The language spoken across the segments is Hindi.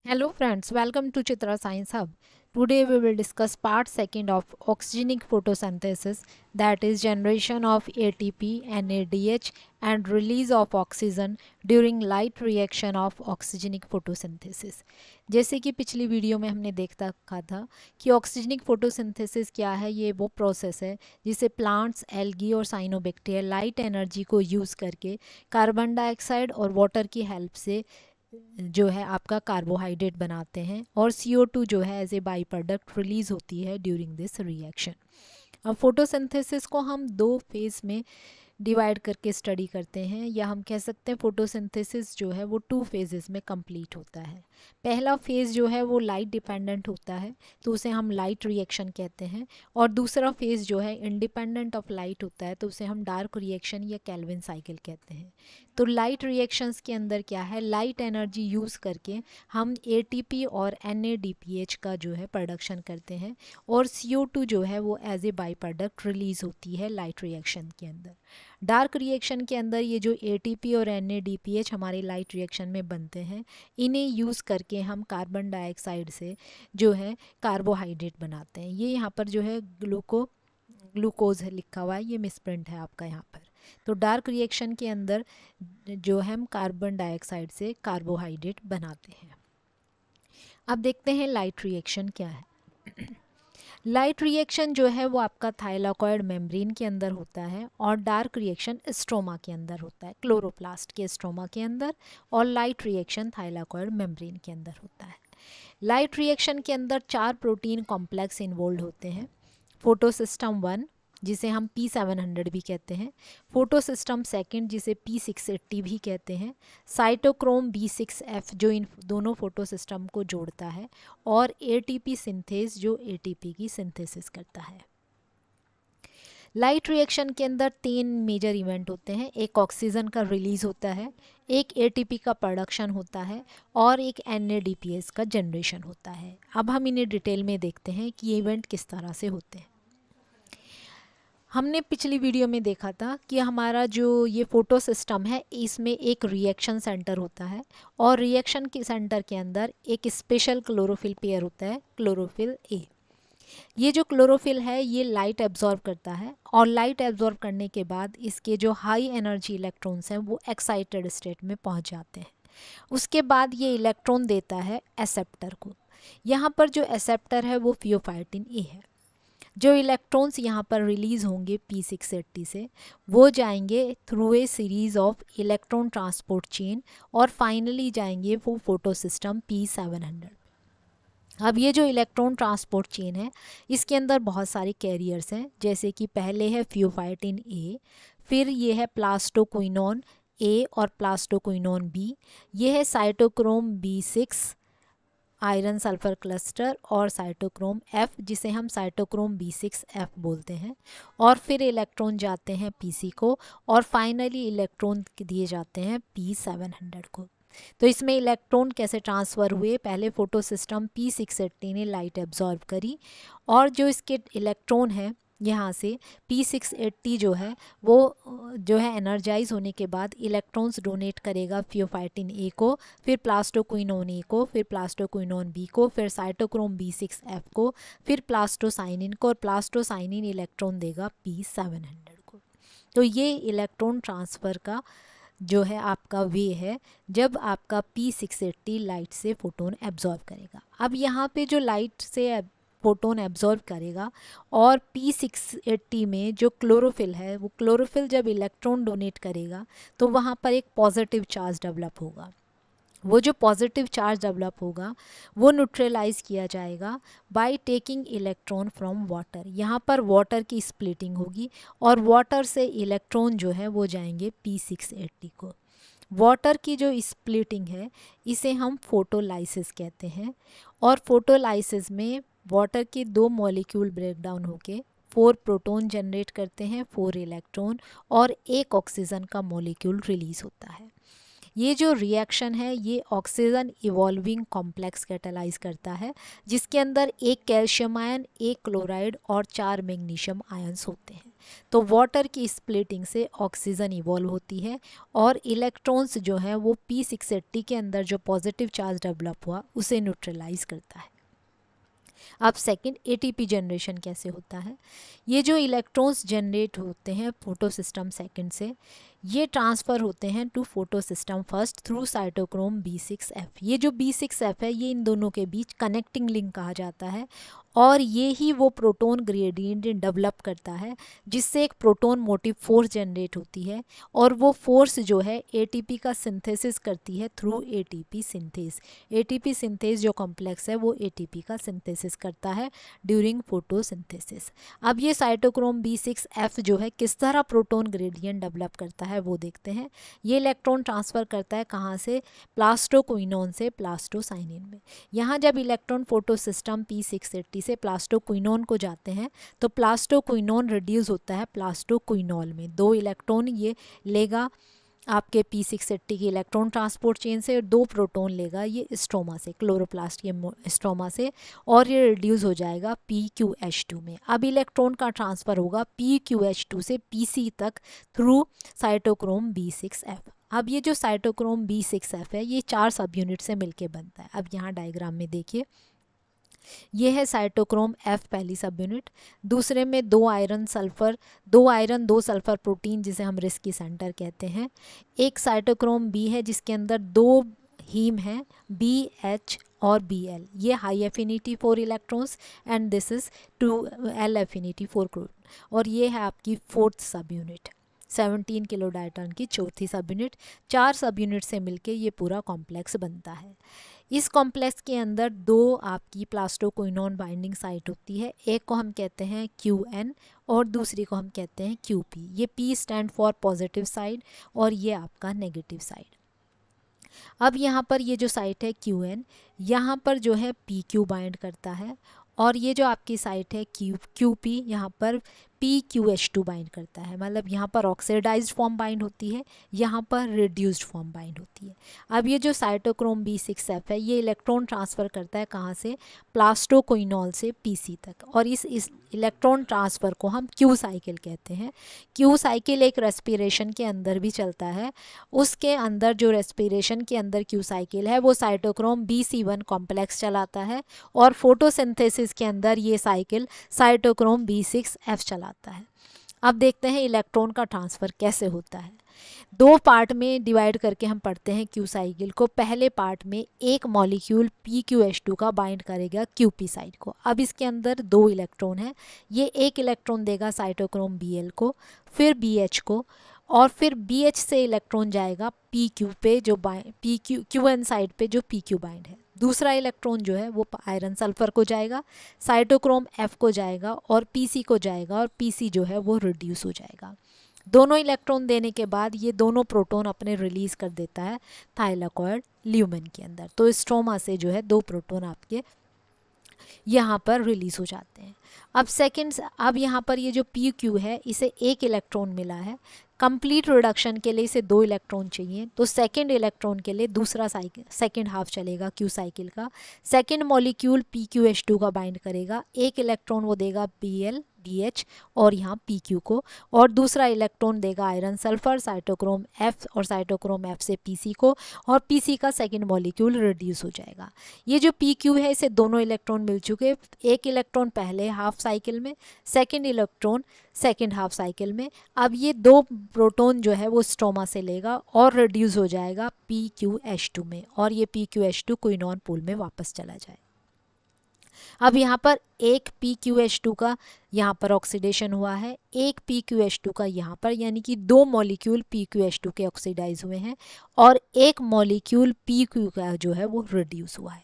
Hello friends, welcome to Chitra Science Hub. Today we will discuss part second of oxygenic photosynthesis, that is generation of ATP, NADH and release of oxygen during light reaction of oxygenic photosynthesis. जैसे कि पिछली वीडियो में हमने देखा था कि ऑक्सीजनिक फोटोसिंथेसिस क्या है। ये वो प्रोसेस है जिसे प्लांट्स, एल्गी और साइनोबैक्टीरिया लाइट एनर्जी को यूज़ करके कार्बन डाइऑक्साइड और वाटर की हेल्प से जो है आपका कार्बोहाइड्रेट बनाते हैं और CO2 जो है as a by product release होती है ड्यूरिंग दिस रिएक्शन। अब फोटोसिंथेसिस को हम दो फेज़ में डिवाइड करके स्टडी करते हैं, या हम कह सकते हैं फोटोसिंथेसिस जो है वो टू फेजेस में कंप्लीट होता है। पहला फेज़ जो है वो लाइट डिपेंडेंट होता है तो उसे हम लाइट रिएक्शन कहते हैं, और दूसरा फेज़ जो है इंडिपेंडेंट ऑफ लाइट होता है तो उसे हम डार्क रिएक्शन या केल्विन साइकिल कहते हैं। तो लाइट रिएक्शंस के अंदर क्या है, लाइट एनर्जी यूज़ करके हम ATP और NADPH का जो है प्रोडक्शन करते हैं और CO2 जो है वो as a by product release होती है लाइट रिएक्शन के अंदर। डार्क रिएक्शन के अंदर ये जो ATP और NADPH हमारे लाइट रिएक्शन में बनते हैं, इन्हें यूज़ करके हम कार्बन डाइऑक्साइड से जो है कार्बोहाइड्रेट बनाते हैं। ये यहाँ पर जो है ग्लूकोज है लिखा हुआ है, ये मिसप्रिंट है आपका यहाँ पर। तो डार्क रिएक्शन के अंदर जो है हम कार्बन डाइऑक्साइड से कार्बोहाइड्रेट बनाते हैं। अब देखते हैं लाइट रिएक्शन क्या है। लाइट रिएक्शन जो है वो आपका थाइलाकॉइड मेम्ब्रेन के अंदर होता है, और डार्क रिएक्शन स्ट्रोमा के अंदर होता है, क्लोरोप्लास्ट के स्ट्रोमा के अंदर, और लाइट रिएक्शन थाइलाकॉइड मेम्ब्रेन के अंदर होता है। लाइट रिएक्शन के अंदर 4 प्रोटीन कॉम्प्लेक्स इन्वॉल्व होते हैं। फोटोसिस्टम 1 जिसे हम P700 भी कहते हैं, फोटोसिस्टम सेकंड जिसे P680 भी कहते हैं, साइटोक्रोम B6F जो इन दोनों फोटोसिस्टम को जोड़ता है, और ATP सिंथेस जो ATP की सिंथेसिस करता है। लाइट रिएक्शन के अंदर 3 मेजर इवेंट होते हैं। एक ऑक्सीजन का रिलीज होता है, एक ATP का प्रोडक्शन होता है, और एक NADPH का जनरेशन होता है। अब हम इन्हें डिटेल में देखते हैं कि ये इवेंट किस तरह से होते हैं। हमने पिछली वीडियो में देखा था कि हमारा जो ये फोटो सिस्टम है इसमें एक रिएक्शन सेंटर होता है, और रिएक्शन के सेंटर के अंदर एक स्पेशल क्लोरोफिल पेयर होता है, क्लोरोफिल A। ये जो क्लोरोफिल है ये लाइट एब्जॉर्ब करता है, और लाइट एब्जॉर्ब करने के बाद इसके जो हाई एनर्जी इलेक्ट्रॉन्स हैं वो एक्साइटेड स्टेट में पहुंच जाते हैं। उसके बाद ये इलेक्ट्रॉन देता है एक्सेप्टर को। यहाँ पर जो एक्सेप्टर है वो फियोफाइटिन A है। जो इलेक्ट्रॉन्स यहाँ पर रिलीज़ होंगे P680 से, वो जाएंगे through a series of electron transport chain, और फाइनली जाएंगे वो फोटो सिस्टम P700। अब ये जो इलेक्ट्रॉन ट्रांसपोर्ट चेन है इसके अंदर बहुत सारे कैरियर्स हैं, जैसे कि पहले है फियोफाइटिन A, फिर ये है प्लास्टोक्विनोन A और प्लास्टोक्विनोन B, ये है cytochrome B6 iron sulphur cluster, और साइटोक्रोम F जिसे हम साइटोक्रोम B6F बोलते हैं, और फिर इलेक्ट्रॉन जाते हैं PC को, और फाइनली इलेक्ट्रॉन दिए जाते हैं P700 को। तो इसमें इलेक्ट्रॉन कैसे ट्रांसफ़र हुए, पहले फोटो सिस्टम P680 ने लाइट एब्जॉर्ब करी, और जो इसके इलेक्ट्रॉन है यहाँ से P680 जो है वो जो है एनर्जाइज होने के बाद इलेक्ट्रॉन्स डोनेट करेगा फियोफाइटिन A को, फिर प्लास्टोक्विनोन A को, फिर प्लास्टोक्विनोन B को, फिर साइटोक्रोम B6F को, फिर प्लास्टोसाइनिन को, और प्लास्टोसाइनिन इलेक्ट्रॉन देगा P700 को। तो ये इलेक्ट्रॉन ट्रांसफ़र का जो है आपका वे है जब आपका P680 लाइट से फोटोन एब्जॉर्ब करेगा। अब यहाँ पे जो लाइट से फोटोन एब्जॉर्ब करेगा, और P680 में जो क्लोरोफिल है वो क्लोरोफिल जब इलेक्ट्रॉन डोनेट करेगा तो वहाँ पर एक पॉजिटिव चार्ज डेवलप होगा। वो जो पॉजिटिव चार्ज डेवलप होगा वो न्यूट्रलाइज किया जाएगा by taking electron from water. यहाँ पर वाटर की स्प्लिटिंग होगी, और वाटर से इलेक्ट्रॉन जो है वो जाएंगे P680 को। वाटर की जो स्प्लिटिंग है इसे हम फोटोलाइसिस कहते हैं, और फोटोलाइसिस में वाटर के 2 मॉलिक्यूल ब्रेक डाउन होके 4 प्रोटॉन जनरेट करते हैं, 4 इलेक्ट्रॉन, और 1 ऑक्सीजन का मॉलिक्यूल रिलीज होता है। ये जो रिएक्शन है ये ऑक्सीजन इवॉल्विंग कॉम्प्लेक्स कैटालाइज करता है, जिसके अंदर 1 कैल्शियम आयन, 1 क्लोराइड और 4 मैग्नीशियम आयंस होते हैं। तो वाटर की स्प्लिटिंग से ऑक्सीजन इवॉल्व होती है और इलेक्ट्रॉन्स जो है वो P680 के अंदर जो पॉजिटिव चार्ज डेवलप हुआ उसे न्यूट्रलाइज करता है। अब सेकंड एटीपी जनरेशन कैसे होता है। ये जो इलेक्ट्रॉन्स जनरेट होते हैं फोटो सिस्टम सेकंड से, ये ट्रांसफ़र होते हैं to photosystem first through cytochrome B6F। ये जो B6F है ये इन दोनों के बीच कनेक्टिंग लिंक कहा जाता है और ये ही वो प्रोटॉन ग्रेडियंट डेवलप करता है जिससे एक प्रोटॉन मोटिव फोर्स जनरेट होती है और वो फोर्स जो है एटीपी का सिंथेसिस करती है through ATP synthase. ATP synthase जो कॉम्प्लेक्स है वो एटीपी का सिंथेसिस करता है ड्यूरिंग फोटोसिंथेसिस। अब ये साइटोक्रोम B6F जो है किस तरह प्रोटॉन ग्रेडियंट डेवलप करता है वो देखते हैं। ये इलेक्ट्रॉन ट्रांसफ़र करता है कहाँ से, प्लास्टोक्विनोन से प्लास्टोसाइनिन में। यहाँ जब इलेक्ट्रॉन फोटो सिस्टम P680 से प्लास्टोक्विनोन को जाते हैं तो प्लास्टोक्विनोन रिड्यूस होता है प्लास्टोक्विनोल में। 2 इलेक्ट्रॉन ये लेगा आपके P680 की इलेक्ट्रॉन ट्रांसपोर्ट चेन से और 2 प्रोटॉन लेगा ये स्ट्रोमा से, क्लोरोप्लास्ट के स्ट्रोमा से, और ये रिड्यूस हो जाएगा PQH2 में। अब इलेक्ट्रॉन का ट्रांसफ़र होगा PQH2 से PC तक थ्रू साइटोक्रोम B6F। अब ये जो साइटोक्रोम B6F है ये 4 सब यूनिट से मिलके बनता है। अब यहाँ डायग्राम में देखिए, ये है साइटोक्रोम F पहली सब यूनिट, दूसरे में 2 आयरन 2 सल्फर प्रोटीन जिसे हम रिस्की सेंटर कहते हैं। एक साइटोक्रोम B है जिसके अंदर 2 हीम हैं BH और BL, ये high affinity 4 electrons and this is 2L affinity 4 croton, और ये है आपकी फोर्थ सब यूनिट 17 किलो डायटन की चौथी सब यूनिट। 4 सब यूनिट से मिलके ये पूरा कॉम्प्लेक्स बनता है। इस कॉम्प्लेक्स के अंदर 2 आपकी प्लास्टोक्विनोन बाइंडिंग साइट होती है, एक को हम कहते हैं QN और दूसरी को हम कहते हैं QP। ये P stand for positive side और ये आपका नेगेटिव साइड। अब यहाँ पर ये जो साइट है QN, यहाँ पर जो है PQ बाइंड करता है और ये जो आपकी साइट है QP यहाँ पर PQH2 बाइंड करता है। मतलब यहाँ पर ऑक्सीडाइज्ड फॉर्म बाइंड होती है, यहाँ पर रिड्यूस्ड फॉर्म बाइंड होती है। अब ये जो साइटोक्रोम B6F है ये इलेक्ट्रॉन ट्रांसफ़र करता है कहाँ से, प्लास्टोक्विनोल से PC तक, और इस इलेक्ट्रॉन ट्रांसफ़र को हम Q साइकिल कहते हैं। Q साइकिल एक रेस्पिरेशन के अंदर भी चलता है, उसके अंदर जो रेस्पिरेशन के अंदर Q साइकिल है वो साइटोक्रोम BC1 कॉम्प्लेक्स चलाता है और फोटोसिंथेसिस के अंदर ये साइकिल साइटोक्रोम B6F चलाता है। अब देखते हैं इलेक्ट्रॉन का ट्रांसफ़र कैसे होता है। 2 पार्ट में डिवाइड करके हम पढ़ते हैं Q साइकिल को। पहले पार्ट में एक मॉलिक्यूल PQH2 का बाइंड करेगा QP साइड को। अब इसके अंदर 2 इलेक्ट्रॉन है, ये एक इलेक्ट्रॉन देगा साइटोक्रोम BL को, फिर BH को, और फिर BH से इलेक्ट्रॉन जाएगा PQ पे जो QN साइड पे जो PQ बाइंड है। दूसरा इलेक्ट्रॉन जो है वो आयरन सल्फर को जाएगा, साइटोक्रोम F को जाएगा और PC को जाएगा, और PC जो है वो रिड्यूस हो जाएगा। दोनों इलेक्ट्रॉन देने के बाद ये दोनों प्रोटॉन अपने रिलीज़ कर देता है थाइलाकॉइड ल्यूमेन के अंदर। तो स्ट्रोमा से जो है 2 प्रोटॉन आपके यहाँ पर रिलीज़ हो जाते हैं। अब यहाँ पर ये जो PQ है इसे 1 इलेक्ट्रॉन मिला है, कंप्लीट रिडक्शन के लिए इसे 2 इलेक्ट्रॉन चाहिए, तो सेकंड इलेक्ट्रॉन के लिए दूसरा साइकिल सेकंड हाफ चलेगा Q साइकिल का। सेकंड मॉलिक्यूल PQH2 का बाइंड करेगा, 1 इलेक्ट्रॉन वो देगा BL BH और यहाँ PQ को, और दूसरा इलेक्ट्रॉन देगा आयरन सल्फर साइटोक्रोम F और साइटोक्रोम F से PC को, और PC का सेकंड मॉलिक्यूल रिड्यूस हो जाएगा। ये जो PQ है इसे दोनों इलेक्ट्रॉन मिल चुके, 1 इलेक्ट्रॉन पहले हाफ साइकिल में, second electron second half cycle में। अब ये 2 प्रोटॉन जो है वो स्ट्रोमा से लेगा और रिड्यूस हो जाएगा PQH2 में, और ये PQH2 क्विनोन पूल में वापस चला जाए। अब यहाँ पर एक PQH2 का यहाँ पर ऑक्सीडेशन हुआ है, एक PQH2 का यहाँ पर, यानी कि 2 मॉलिक्यूल PQH2 के ऑक्सीडाइज हुए हैं और एक मॉलिक्यूल PQ का जो है वो रिड्यूस हुआ है।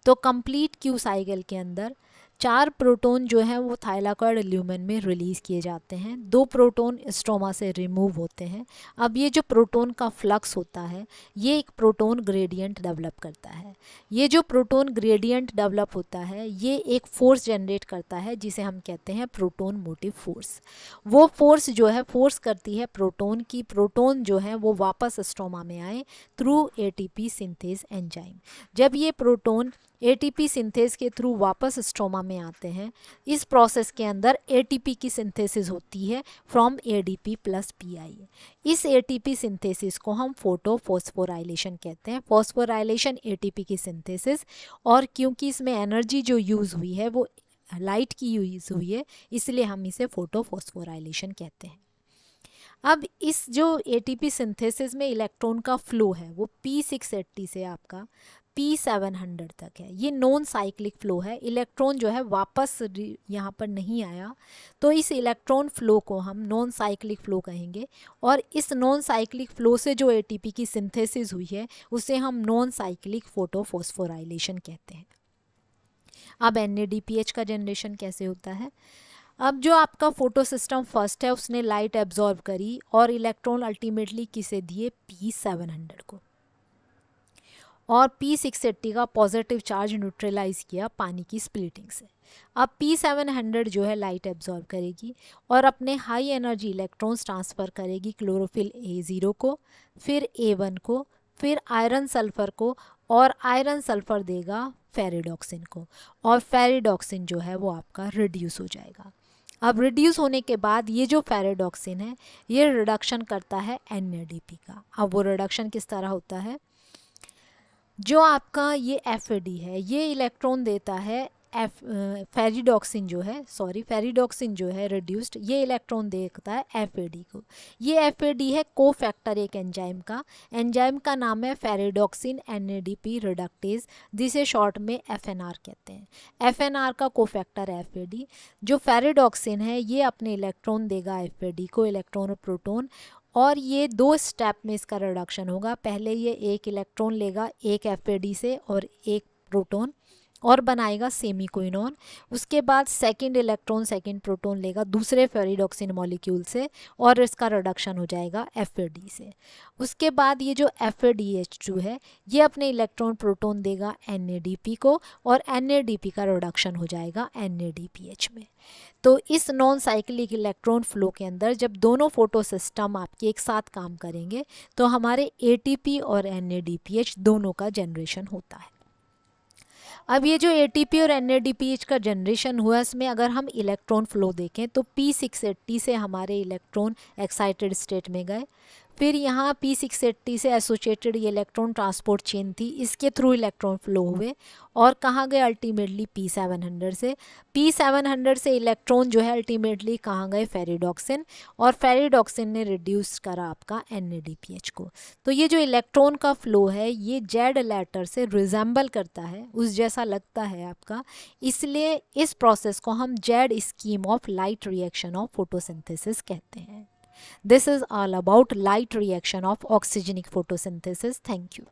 तो कंप्लीट Q साइकिल के अंदर 4 प्रोटॉन जो हैं वो थाइलाकॉइड ल्यूमेन में रिलीज़ किए जाते हैं, 2 प्रोटॉन स्ट्रोमा से रिमूव होते हैं। अब ये जो प्रोटॉन का फ्लक्स होता है ये एक प्रोटॉन ग्रेडियंट डेवलप करता है। ये जो प्रोटॉन ग्रेडियंट डेवलप होता है ये एक फोर्स जनरेट करता है जिसे हम कहते हैं प्रोटॉन मोटिव फोर्स। वो फोर्स जो है फोर्स करती है प्रोटॉन की, प्रोटॉन जो है वो वापस स्ट्रोमा में आए थ्रू ATP सिंथेस एंजाइम। जब ये प्रोटॉन एटीपी सिंथेस के थ्रू वापस स्ट्रोमा में आते हैं। इस प्रोसेस के अंदर एटीपी की सिंथेसिस होती है फ्रॉम एडीपी प्लस पीआई। इस एटीपी सिंथेसिस को हम फोटोफॉस्फोराइलेशन कहते हैं। फॉस्फोराइलेशन एटीपी की सिंथेसिस, और क्योंकि इसमें एनर्जी जो यूज़ हुई है वो लाइट की यूज़ हुई है, इसलिए हम इसे फोटोफॉस्फोराइलेशन कहते हैं। अब इस जो एटीपी सिंथेसिस में इलेक्ट्रॉन का फ्लो है वो P680 से आपका P700 तक है। ये नॉन साइक्लिक फ्लो है, इलेक्ट्रॉन जो है वापस यहाँ पर नहीं आया, तो इस इलेक्ट्रॉन फ्लो को हम नॉन साइक्लिक फ्लो कहेंगे। और इस नॉन साइक्लिक फ्लो से जो एटीपी की सिंथेसिस हुई है उसे हम नॉन साइक्लिक फोटोफॉस्फोराइलेशन कहते हैं। अब NADPH का जनरेशन कैसे होता है? अब जो आपका फोटो सिस्टम फर्स्ट है उसने लाइट एब्जॉर्ब करी और इलेक्ट्रॉन अल्टीमेटली किसे दिए? P700 को, और P680 का पॉजिटिव चार्ज न्यूट्रलाइज किया पानी की स्प्लिटिंग से। अब P700 जो है लाइट एब्जॉर्ब करेगी और अपने हाई एनर्जी इलेक्ट्रॉन्स ट्रांसफ़र करेगी क्लोरोफिल A0 को, फिर A1 को, फिर आयरन सल्फर को, और आयरन सल्फर देगा फेरिडॉक्सिन को, और फेरिडॉक्सिन जो है वो आपका रिड्यूस हो जाएगा। अब रिड्यूस होने के बाद ये जो फेरिडॉक्सिन है ये रिडक्शन करता है NADP का। अब वो रिडक्शन किस तरह होता है? जो आपका ये FAD है ये इलेक्ट्रॉन देता है फेरिडॉक्सिन जो है रिड्यूस्ड, ये इलेक्ट्रॉन देखता है FAD को। ये FAD है कोफैक्टर एक एंजाइम का नाम है फेरिडॉक्सिन NADP रिडक्टेज, जिसे शॉर्ट में FNR कहते हैं। FNR का कोफैक्टर FAD। जो फेरिडॉक्सिन है ये अपने इलेक्ट्रॉन देगा FAD को, इलेक्ट्रॉन और प्रोटॉन, और ये 2 स्टेप में इसका रिडक्शन होगा। पहले ये एक इलेक्ट्रॉन लेगा एक FAD से और एक प्रोटॉन और बनाएगा सेमीकोइनॉन। उसके बाद सेकंड इलेक्ट्रॉन सेकंड प्रोटॉन लेगा दूसरे फेरिडॉक्सिन मॉलिक्यूल से और इसका रिडक्शन हो जाएगा FAD से। उसके बाद ये जो FADH2 है ये अपने इलेक्ट्रॉन प्रोटॉन देगा NADP को और NADP का रिडक्शन हो जाएगा NADPH में। तो इस नॉन साइक्लिक इलेक्ट्रॉन फ्लो के अंदर जब दोनों फोटो सिस्टम आपके एक साथ काम करेंगे तो हमारे ATP और NADPH दोनों का जनरेशन होता है। अब ये जो ATP और NADPH का जनरेशन हुआ इसमें अगर हम इलेक्ट्रॉन फ्लो देखें तो P680 से हमारे इलेक्ट्रॉन एक्साइटेड स्टेट में गए, फिर यहाँ P680 से एसोसिएटेड ये इलेक्ट्रॉन ट्रांसपोर्ट चेन थी, इसके थ्रू इलेक्ट्रॉन फ्लो हुए और कहाँ गए? अल्टीमेटली P700 से इलेक्ट्रॉन जो है अल्टीमेटली कहाँ गए? फेरिडॉक्सिन, और फेरिडॉक्सिन ने रिड्यूस करा आपका NADPH को। तो ये जो इलेक्ट्रॉन का फ्लो है ये जेड लेटर से रिजेंबल करता है, उस जैसा लगता है आपका, इसलिए इस प्रोसेस को हम Z scheme of light reaction of photosynthesis कहते हैं। This is all about light reaction of oxygenic photosynthesis. Thank you.